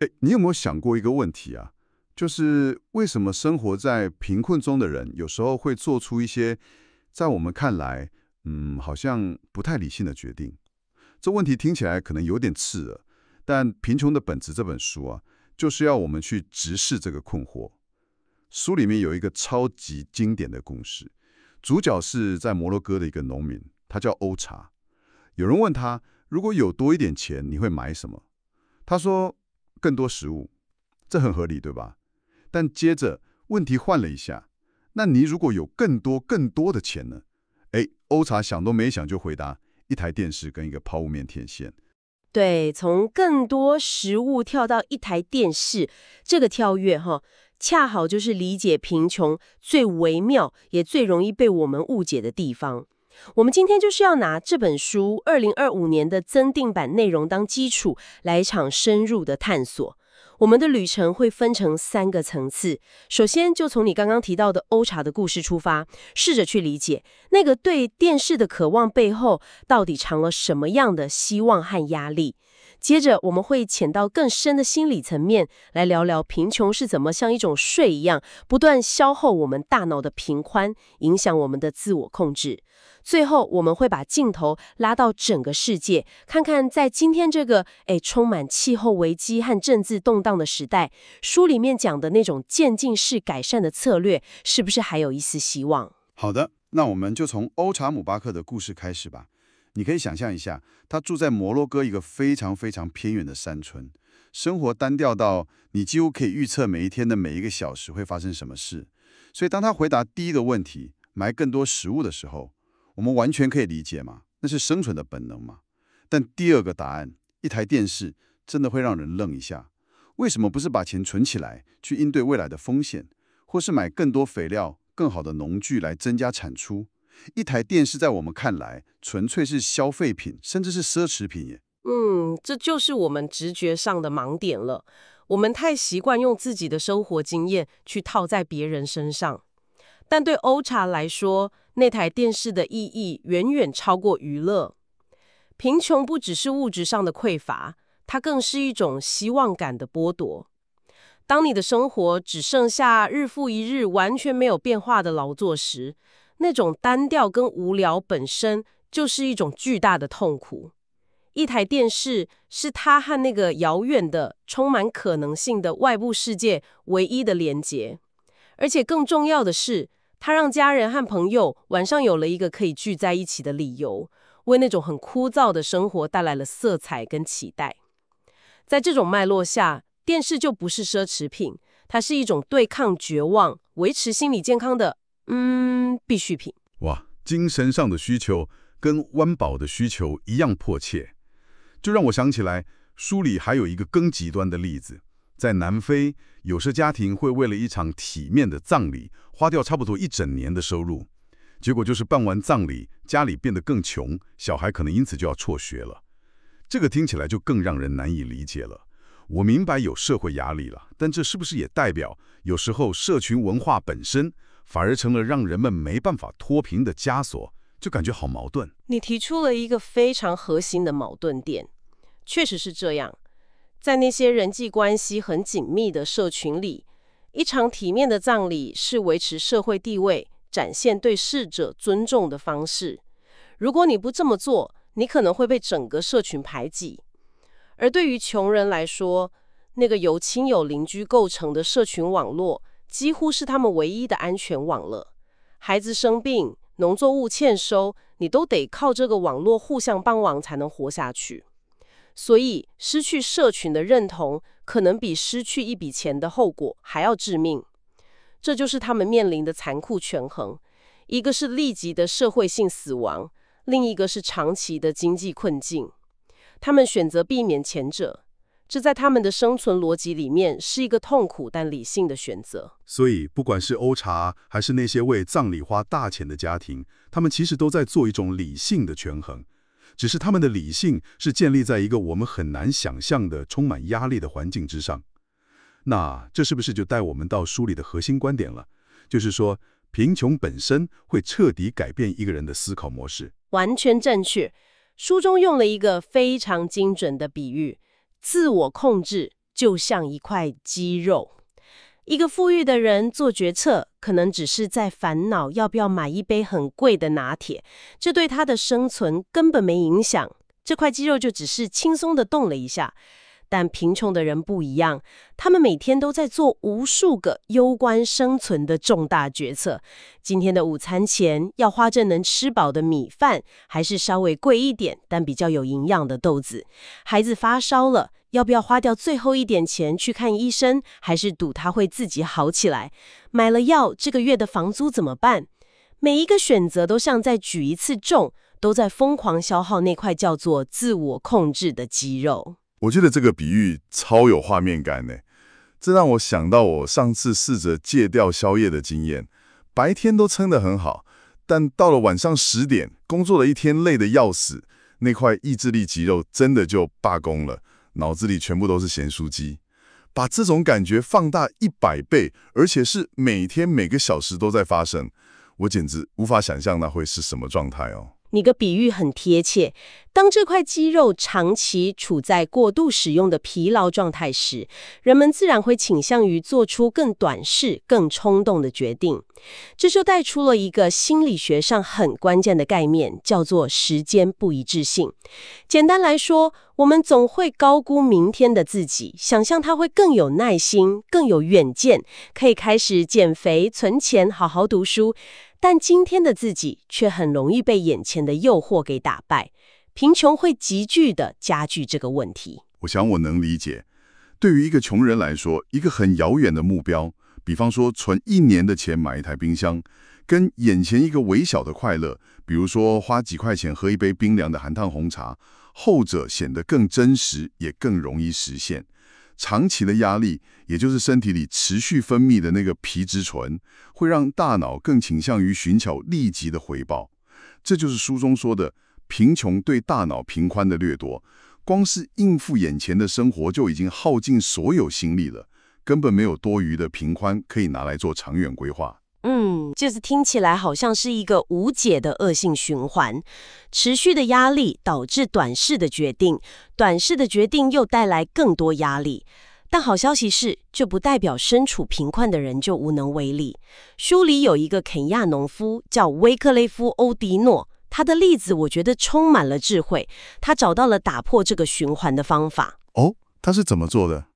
誒，你有沒有想過一個問題啊？就是為什麼生活在貧困中的人，有時候會做出一些在我們看來，好像不太理性的決定？這問題聽起來可能有點刺耳，但《貧窮的本質》這本書啊，就是要我們去直視這個困惑。書裡面有一個超級經典的故事，主角是在摩洛哥的一個農民，他叫歐查。有人問他，如果有多一點錢，你會買什麼？他說，更多食物。這很合理，對吧？但接着問題換了一下，那你如果有更多的錢呢？誒，歐查想都沒想就回答，一台電視跟一個泡麵天線。對，從更多食物跳到一台電視，這個跳躍恰好就是理解貧窮最微妙也最容易被我們誤解的地方。我們今天就是要拿這本書2025年的增訂版內容當基礎，來一場深入的探索。我們的旅程會分成3個層次。首先，就從你剛剛提到的歐查的故事出發，試着去理解那個對電視的渴望背後到底藏了什麼樣的希望和壓力。接着，我們會潛到更深的心理層面，來聊聊貧窮是怎麼像一種稅一樣，不斷消耗我們大腦的頻寬，影響我們的自我控制。最後，我們會把鏡頭拉到整個世界，看看在今天這個充滿氣候危機和政治動盪的時代，書裡面講的那種漸進式改善的策略，是不是還有一絲希望？好的，那我們就從歐查姆巴克的故事開始吧。你可以想象一下，他住在摩洛哥一個非常非常偏遠的山村，生活單調到你幾乎可以預測每一天的每一個小時會發生什麼事。所以當他回答第一個問題，買更多食物的時候，我們完全可以理解嘛，那是生存的本能嘛。但第二個答案，一台電視，真的會讓人愣一下。為什麼不是把錢存起來，去應對未來的風險，或是買更多肥料、更好的農具來增加產出？一台電視在我們看來，純粹是消費品，甚至是奢侈品耶。這就是我們直覺上的盲點了。我們太習慣用自己的生活經驗去套在別人身上。但對歐查來說，那台電視的意義遠遠超過娛樂。貧窮不只是物質上的匱乏，它更是一種希望感的剝奪。當你的生活只剩下日復一日完全沒有變化的勞作時，那種單調跟無聊本身就是一種巨大的痛苦。一台電視是他和那個遙遠的、充滿可能性的外部世界唯一的連結。而且更重要的是，它讓家人和朋友晚上有了一個可以聚在一起的理由，為那種很枯燥的生活帶來了色彩跟期待。在這種脈絡下，電視就不是奢侈品，它是一種對抗絕望、維持心理健康的必需品。哇，精神上的需求跟溫飽的需求一樣迫切，就讓我想起來，書裡還有一個更極端的例子。在南非，有些家庭會為了一場體面的葬禮，花掉差不多1整年的收入，結果就是辦完葬禮，家裡變得更窮，小孩可能因此就要輟學了。這個聽起來就更讓人難以理解了。我明白有社會壓力了，但這是不是也代表，有時候社群文化本身反而成了讓人們沒辦法脫貧的枷鎖，就感覺好矛盾。你提出了一個非常核心的矛盾點，確實是這樣。在那些人際關係很緊密的社群裡，一場體面的葬禮是維持社會地位、展現對逝者尊重的方式。如果你不這麼做，你可能會被整個社群排擠。而對於窮人來說，那個由親友鄰居構成的社群網絡，幾乎是他們唯一的安全網了。孩子生病、農作物欠收，你都得靠這個網絡互相幫忙才能活下去。所以，失去社群的認同，可能比失去一筆錢的後果還要致命。這就是他們面臨的殘酷權衡：一個是立即的社會性死亡，另一個是長期的經濟困境。他們選擇避免前者，這在他們的生存邏輯裡面是一個痛苦但理性的選擇。所以，不管是歐查，還是那些為葬禮花大錢的家庭，他們其實都在做一種理性的權衡。只是他們的理性是建立在一個我們很難想象的充滿壓力的環境之上。那這是不是就帶我們到書裡的核心觀點了？就是說，貧窮本身會徹底改變一個人的思考模式。完全正確。書中用了一個非常精準的比喻：自我控制就像一塊肌肉。一個富裕的人做決策，可能只是在煩惱要不要買一杯很貴的拿鐵，這對他的生存根本沒影響，這塊肌肉就只是輕鬆地動了一下。但貧窮的人不一樣，他們每天都在做無數個攸關生存的重大決策。今天的午餐錢要花這能吃飽的米飯，還是稍微貴一點但比較有營養的豆子？孩子發燒了，要不要花掉最後一點錢去看醫生，還是賭他會自己好起來？買了藥，這個月的房租怎麼辦？每一個選擇都像在舉一次重，都在瘋狂消耗那塊叫做自我控制的肌肉。我覺得這個比喻超有畫面感呢，這讓我想到我上次試着戒掉宵夜的經驗。白天都撐得很好，但到了晚上10點，工作了一天累得要死，那塊意志力肌肉真的就罷工了，腦子裡全部都是鹹酥雞。把這種感覺放大100倍，而且是每天每個小時都在發生，我簡直無法想象那會是什麼狀態哦。你個比喻很貼切，當這塊肌肉長期處在過度使用的疲勞狀態時，人們自然會傾向於做出更短視、更衝動的決定。這就帶出了一個心理學上很關鍵的概念，叫做時間不一致性。簡單來說，我們總會高估明天的自己，想象他會更有耐心、更有遠見，可以開始減肥、存錢、好好讀書。但今天的自己卻很容易被眼前的誘惑給打敗，貧窮會急劇地加劇這個問題。我想我能理解，對於一個窮人來說，一個很遙遠的目標，比方說存1年的錢買一台冰箱，跟眼前一個微小的快樂，比如說花幾塊錢喝一杯冰涼的含糖紅茶，後者顯得更真實，也更容易實現。長期的壓力，也就是身體裡持續分泌的那個皮質醇，會讓大腦更傾向於尋求立即的回報。這就是書中說的貧窮對大腦頻寬的掠奪。光是應付眼前的生活就已經耗盡所有心力了，根本沒有多餘的頻寬可以拿來做長遠規劃。就是聽起來好像是一個無解的惡性循環。持續的壓力導致短視的決定，短視的決定又帶來更多壓力。但好消息是，這不代表身處貧困的人就無能為力。書裡有一個肯亞農夫叫威克雷夫·歐迪諾，他的例子我覺得充滿了智慧。他找到了打破這個循環的方法。他是怎麼做的？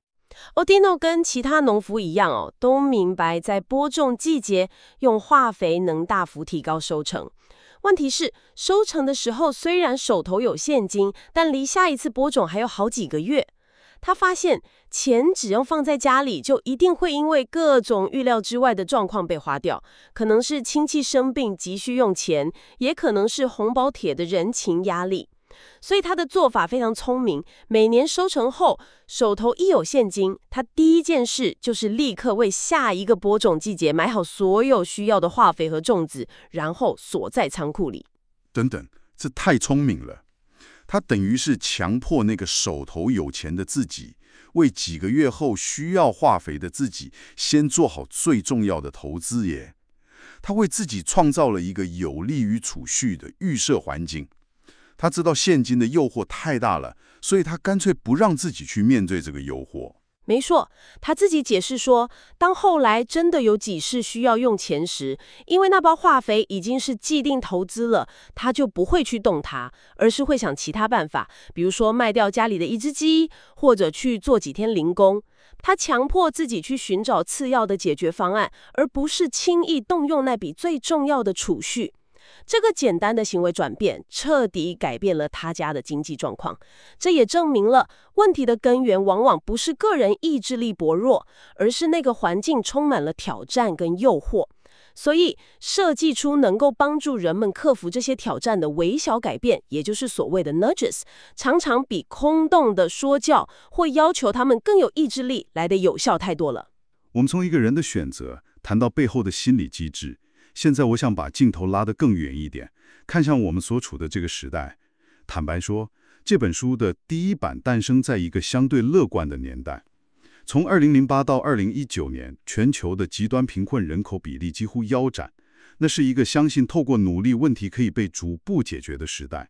歐迪諾跟其他農夫一樣都明白在播種季節用化肥能大幅提高收成。問題是，收成的時候雖然手頭有現金，但離下一次播種還有好幾個月。他發現，錢只要放在家裡，就一定會因為各種預料之外的狀況被花掉。可能是親戚生病急需用錢，也可能是紅包帖的人情壓力。所以他的做法非常聰明，每年收成後，手頭一有現金，他第一件事就是立刻為下一個播種季節買好所有需要的化肥和種子，然後鎖在倉庫裡。等等，這太聰明了。他等於是強迫那個手頭有錢的自己，為幾個月後需要化肥的自己，先做好最重要的投資耶。他為自己創造了一個有利於儲蓄的預設環境。他知道現金的誘惑太大了，所以他乾脆不讓自己去面對這個誘惑。沒錯，他自己解釋說，當後來真的有幾事需要用錢時，因為那包化肥已經是既定投資了，他就不會去動它，而是會想其他辦法，比如說賣掉家裡的一隻雞，或者去做幾天零工。他強迫自己去尋找次要的解決方案，而不是輕易動用那筆最重要的儲蓄。這個簡單的行為轉變，徹底改變了他家的經濟狀況。這也證明了問題的根源往往不是個人意志力薄弱，而是那個環境充滿了挑戰跟誘惑。所以，設計出能夠幫助人們克服這些挑戰的微小改變，也就是所謂的 nudges， 常常比空洞的說教或要求他們更有意志力來得有效太多了。我們從一個人的選擇談到背後的心理機制。現在我想把鏡頭拉得更遠一點，看向我們所處的這個時代。坦白說，這本書的第一版誕生在一個相對樂觀的年代。從2008到2019年，全球的極端貧困人口比例幾乎腰斬，那是一個相信透過努力問題可以被逐步解決的時代。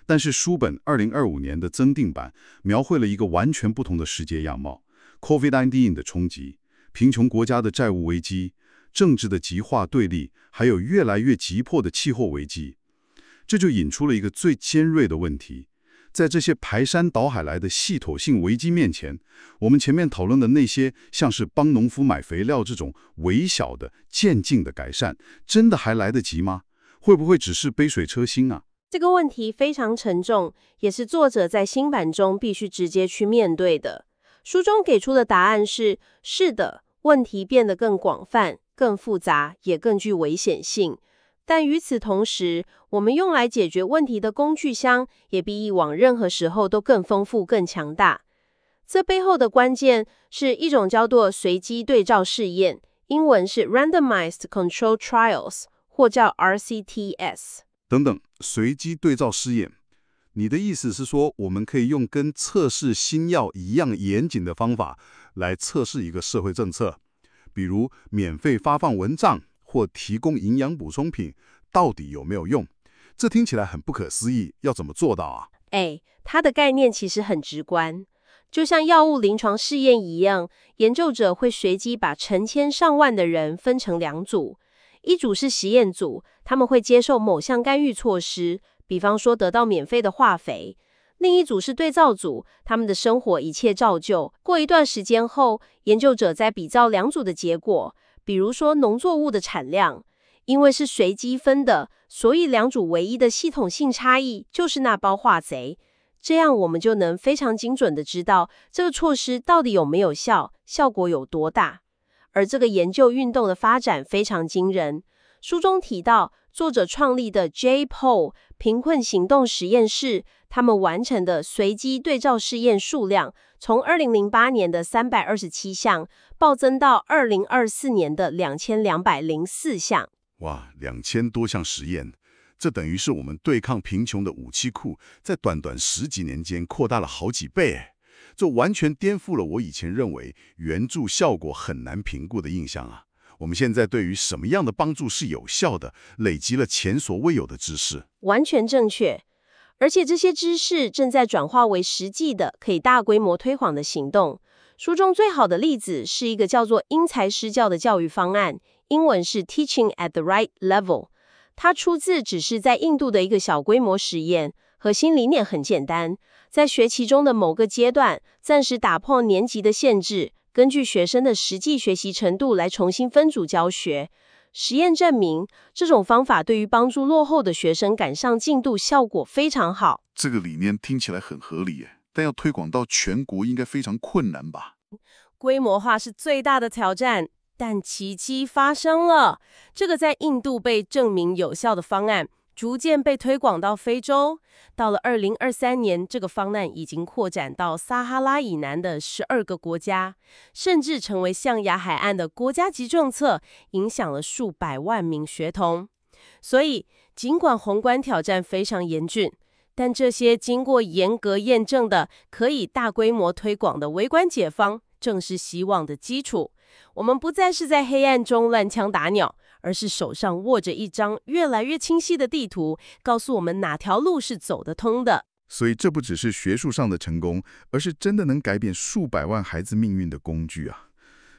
但是書本2025年的增訂版描繪了一個完全不同的世界樣貌。COVID-19 的衝擊、貧窮國家的債務危機、政治的極化對立，還有越來越急迫的氣候危機，這就引出了一個最尖銳的問題。在這些排山倒海來的系統性危機面前，我們前面討論的那些像是幫農夫買肥料這種微小的漸進的改善，真的還來得及嗎？會不會只是杯水車薪啊？這個問題非常沉重，也是作者在新版中必須直接去面對的。書中給出的答案是：是的，問題變得更廣泛、更複雜，也更具危險性。但與此同時，我們用來解決問題的工具箱也比以往任何時候都更豐富、更強大。這背後的關鍵是一種叫做隨機對照試驗，英文是 Randomized Control Trials， 或叫 RCTS。等等，隨機對照試驗，你的意思是說，我們可以用跟測試新藥一樣嚴謹的方法來測試一個社會政策，比如免費發放蚊帳或提供營養補充品，到底有沒有用？這聽起來很不可思議，要怎麼做到啊？它的概念其實很直觀，就像藥物臨床試驗一樣，研究者會隨機把成千上萬的人分成兩組。一組是實驗組，他們會接受某項干預措施，比方說得到免費的化肥；另一組是對照組，他們的生活一切照舊。過一段時間後，研究者再比較兩組的結果，比如說農作物的產量。因為是隨機分的，所以兩組唯一的系統性差異就是那包化賊。這樣我們就能非常精準地知道這個措施到底有沒有效，效果有多大。而這個研究運動的發展非常驚人。書中提到，作者創立的 J-POLE 貧困行動實驗室，他們完成的隨機對照試驗數量，從2008年的327項暴增到2024年的2204項。哇，2000多項實驗，這等於是我們對抗貧窮的武器庫，在短短10幾年間擴大了好幾倍。這完全顛覆了我以前認為援助效果很難評估的印象啊！我們現在對於什麼樣的幫助是有效的，累積了前所未有的知識。完全正確，而且這些知識正在轉化為實際的、可以大規模推廣的行動。書中最好的例子是一個叫做因材施教的教育方案，英文是 Teaching at the Right Level。它出自只是在印度的一個小規模實驗，核心理念很簡單，在學期中的某個階段，暫時打破年級的限制，根據學生的實際學習程度來重新分組教學。實驗證明，這種方法對於幫助落後的學生趕上進度效果非常好。這個理念聽起來很合理耶，但要推廣到全國應該非常困難吧？規模化是最大的挑戰。但奇蹟發生了，這個在印度被證明有效的方案，逐漸被推廣到非洲。到了2023年，這個方案已經擴展到撒哈拉以南的12個國家，甚至成為象牙海岸的國家級政策，影響了數百萬名學童。所以，儘管宏觀挑戰非常嚴峻，但這些經過嚴格驗證的、可以大規模推廣的微觀解方，正是希望的基礎。我們不再是在黑暗中亂槍打鳥，而是手上握着一張越來越清晰的地圖，告訴我們哪條路是走得通的。所以這不只是學術上的成功，而是真的能改變數百萬孩子命運的工具啊！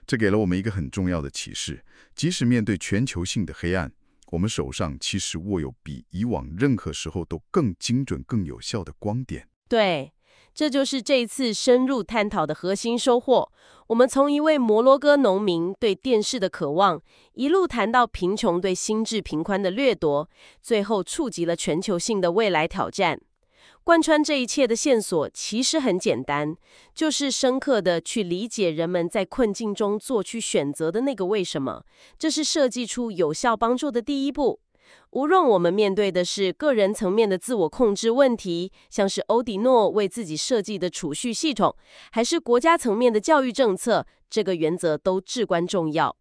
這給了我們一個很重要的啟示：即使面對全球性的黑暗，我們手上其實握有比以往任何時候都更精準、更有效的光點。對。這就是這一次深入探討的核心收穫。我們從一位摩洛哥農民對電視的渴望，一路談到貧窮對心智頻寬的掠奪，最後觸及了全球性的未來挑戰。貫穿這一切的線索其實很簡單，就是深刻的去理解人們在困境中做出選擇的那個為什麼。這是設計出有效幫助的第一步。無論我們面對的是個人層面的自我控制問題，像是歐迪諾為自己設計的儲蓄系統，還是國家層面的教育政策，這個原則都至關重要。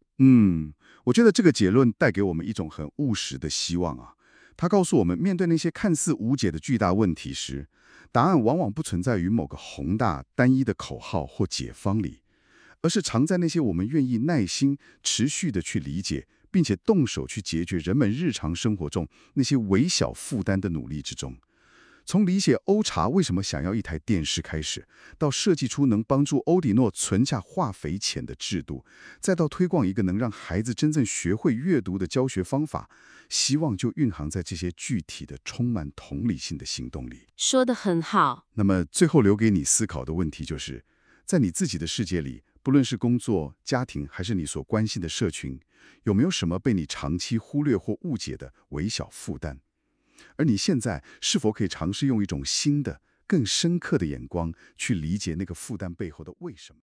我覺得這個結論帶給我們一種很務實的希望啊。它告訴我們，面對那些看似無解的巨大問題時，答案往往不存在於某個宏大單一的口號或解方裡，而是藏在那些我們願意耐心持續的去理解，並且動手去解決人們日常生活中那些微小負擔的努力之中。從理解歐查為什麼想要一台電視開始，到設計出能幫助歐迪諾存下化肥錢的制度，再到推廣一個能讓孩子真正學會閱讀的教學方法，希望就蘊含在這些具體的、充滿同理心的行動裡。說得很好。那麼最後留給你思考的問題就是，在你自己的世界裡，不論是工作、家庭，還是你所關心的社群，有沒有什麼被你長期忽略或誤解的微小負擔？而你現在是否可以嘗試用一種新的、更深刻的眼光去理解那個負擔背後的為什麼？